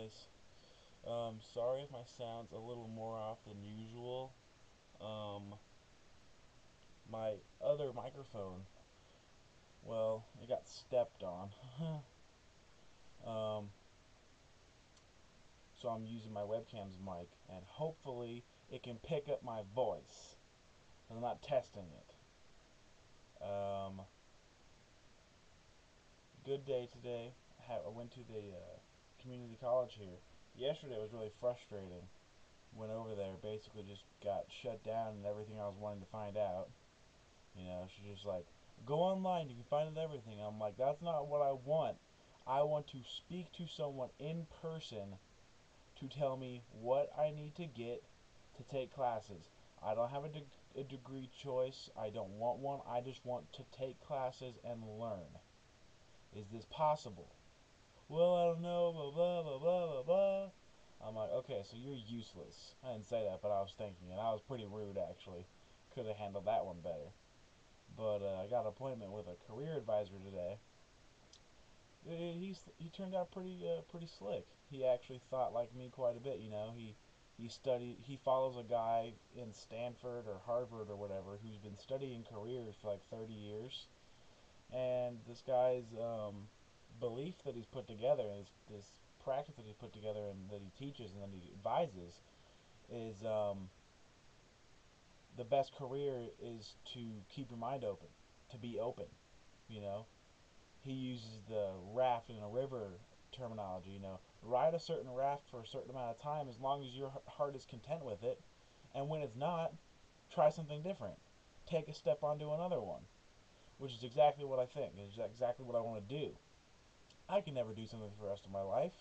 guys. Sorry if my sound's a little more off than usual. Um, my other microphone, well, it got stepped on. um, so I'm using my webcam's mic, and hopefully it can pick up my voice. I'm not testing it. Good day today. I went to the community college here. Yesterday was really frustrating. Went over there, basically just got shut down and everything I was wanting to find out. She's just like, go online, you can find out everything. I'm like, that's not what I want. I want to speak to someone in person to tell me what I need to get to take classes. I don't have a degree choice. I don't want one. I just want to take classes and learn. Is this possible? Well, I don't know, blah, blah, blah, blah, blah, blah. I'm like, okay, so you're useless. I didn't say that, but I was thinking it. I was pretty rude, actually. Could have handled that one better. But I got an appointment with a career advisor today. He turned out pretty slick. He actually thought like me quite a bit. He follows a guy in Stanford or Harvard or whatever who's been studying careers for like 30 years, and this guy's belief that he's put together, this practice that he's put together, and that he teaches and that he advises is the best career is to keep your mind open, to be open. You know, he uses the raft in a river terminology. Ride a certain raft for a certain amount of time as long as your heart is content with it, and when it's not, try something different. Take a step onto another one, which is exactly what I think. It's exactly what I want to do. I can never do something for the rest of my life.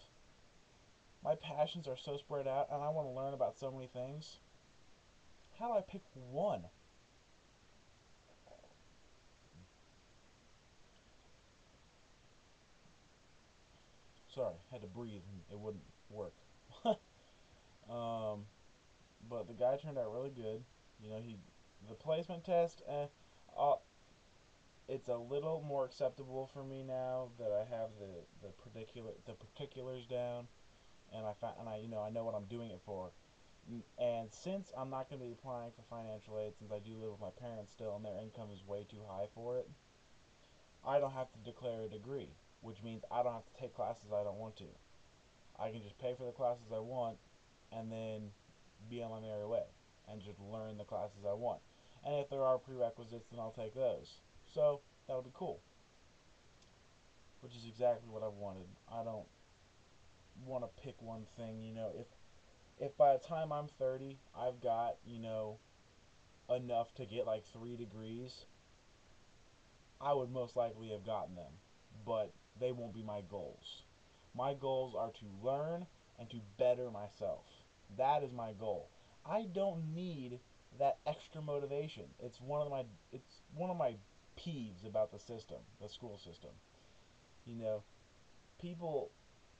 My passions are so spread out, and I want to learn about so many things. How do I pick one? Sorry, had to breathe and it wouldn't work. um, but the guy turned out really good. The placement test, uh, it's a little more acceptable for me now that I have the particulars down, and I know what I'm doing it for. And since I'm not going to be applying for financial aid, since I do live with my parents still, and their income is way too high for it, I don't have to declare a degree, which means I don't have to take classes I don't want to. I can just pay for the classes I want, and then be on my merry way, and just learn the classes I want. And if there are prerequisites, then I'll take those. So that'll be cool, which is exactly what I wanted. I don't want to pick one thing. If by the time I'm 30, I've got enough to get like 3 degrees, I would most likely have gotten them, but they won't be my goals. My goals are to learn and to better myself. That is my goal. I don't need that extra motivation. It's one of my peeves about the system, the school system. You know, People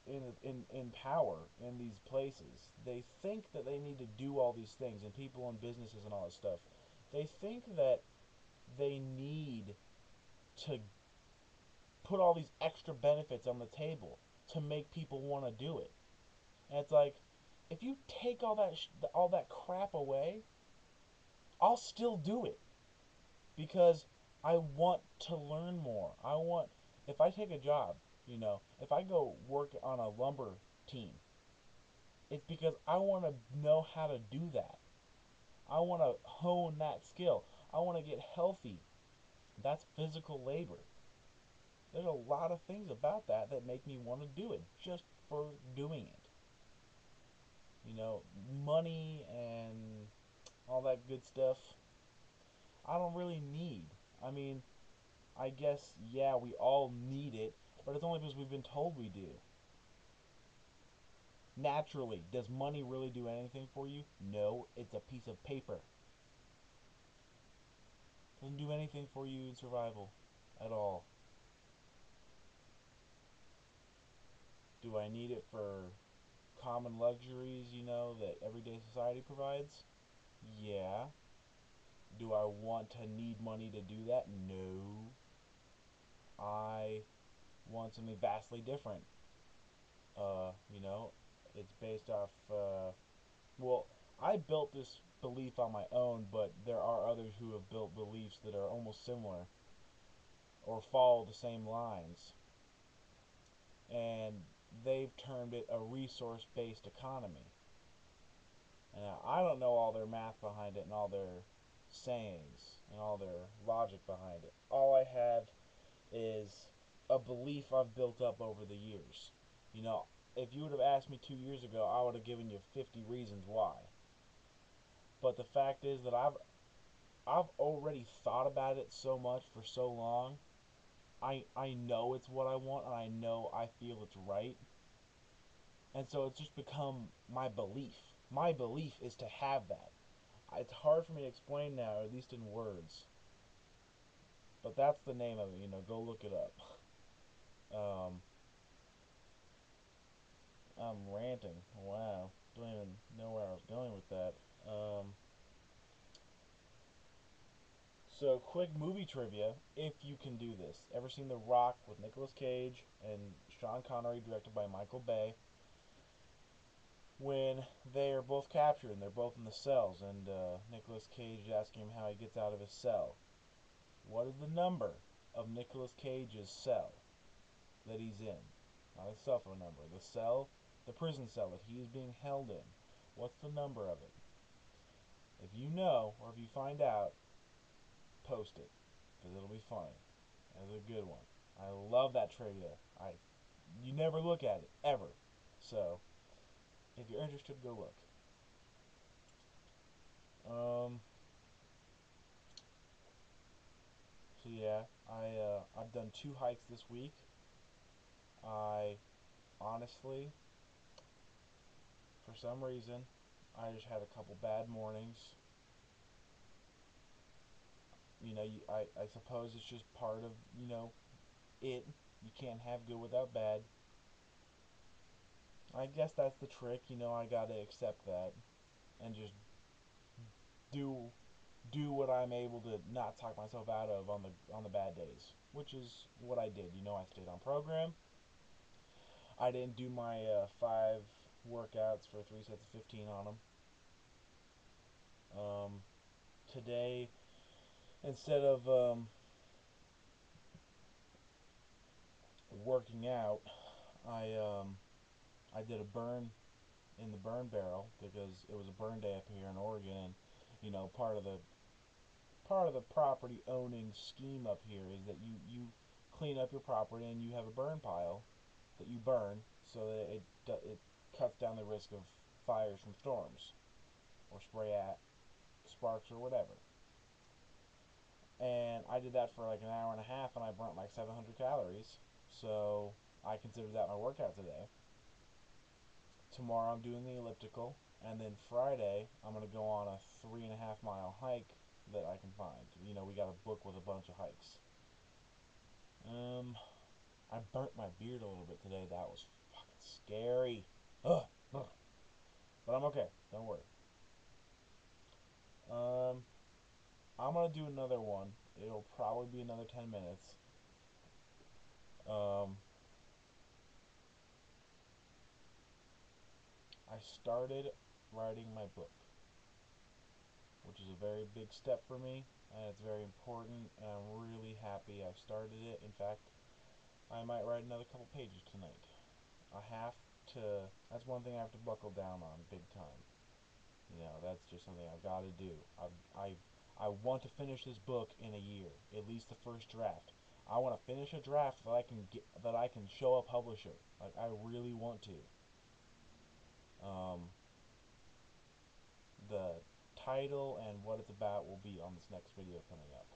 in power in these places, they think that they need to do all these things, and people in businesses and all that stuff, they think that they need to put all these extra benefits on the table to make people want to do it. And it's like, if you take all that crap away, I'll still do it because I want to learn more. If I take a job, if I go work on a lumber team, it's because I want to know how to do that. I want to hone that skill. I want to get healthy. That's physical labor. There's a lot of things about that make me want to do it just for doing it. Money and all that good stuff, I don't really need. I mean, I guess, yeah, we all need it, but it's only because we've been told we do. Naturally, does money really do anything for you? No, it's a piece of paper. Doesn't do anything for you in survival at all. Do I need it for common luxuries, that everyday society provides? Yeah. Do I want to need money to do that? No. I want something vastly different. Uh, you know, It's based off. Well, I built this belief on my own, but there are others who have built beliefs that are almost similar or follow the same lines, and they've termed it a resource-based economy. And I don't know all their math behind it and all their sayings and all their logic behind it. All I have is a belief I've built up over the years. You know, if you would have asked me 2 years ago, I would have given you 50 reasons why. But the fact is that I've already thought about it so much for so long. I know it's what I want, and I know I feel it's right. And so it's just become my belief. My belief is to have that. It's hard for me to explain now, at least in words. But that's the name of it. Go look it up. Um, I'm ranting. Wow, don't even know where I was going with that. Um, so quick movie trivia, if you can do this. Ever seen The Rock with Nicolas Cage and Sean Connery, directed by Michael Bay? When they are both captured and they're both in the cells, and Nicolas Cage is asking him how he gets out of his cell. What is the number of Nicolas Cage's cell that he's in? Not his cell phone number. The cell, the prison cell that he is being held in. What's the number of it? If you know, or if you find out, post it, because it'll be funny. That's a good one. I love that trivia. You never look at it ever. So if you're interested, go look. Um, so yeah, I've done 2 hikes this week. I honestly, for some reason, I just had a couple bad mornings. I suppose it's just part of it. You can't have good without bad. I guess that's the trick. I gotta accept that and just do do what I'm able to not talk myself out of on the bad days, which is what I did. I stayed on program. I didn't do my 5 workouts for 3 sets of 15 on them. Today, instead of working out, I I did a burn in the burn barrel because it was a burn day up here in Oregon, and part of the property owning scheme up here is that you clean up your property and you have a burn pile that you burn so that it cuts down the risk of fires from storms or spray at sparks or whatever. And I did that for like an hour and a half, and I burnt like 700 calories. So I consider that my workout today. Tomorrow I'm doing the elliptical, and then Friday I'm gonna go on a 3.5 mile hike that I can find. We got a book with a bunch of hikes. Um, I burnt my beard a little bit today. That was fucking scary. Ugh, ugh. But I'm okay. Don't worry. Um, I'm gonna do another one. It'll probably be another 10 minutes. Um, I started writing my book, which is a very big step for me, and it's very important, and I'm really happy I started it. In fact, I might write another couple pages tonight. I have that's one thing I have to buckle down on big time. That's just something I've got to do. I want to finish this book in a year, at least the first draft. I want to finish a draft that I can show a publisher. Like I really want to. Um, the title and what it's about will be on this next video coming up.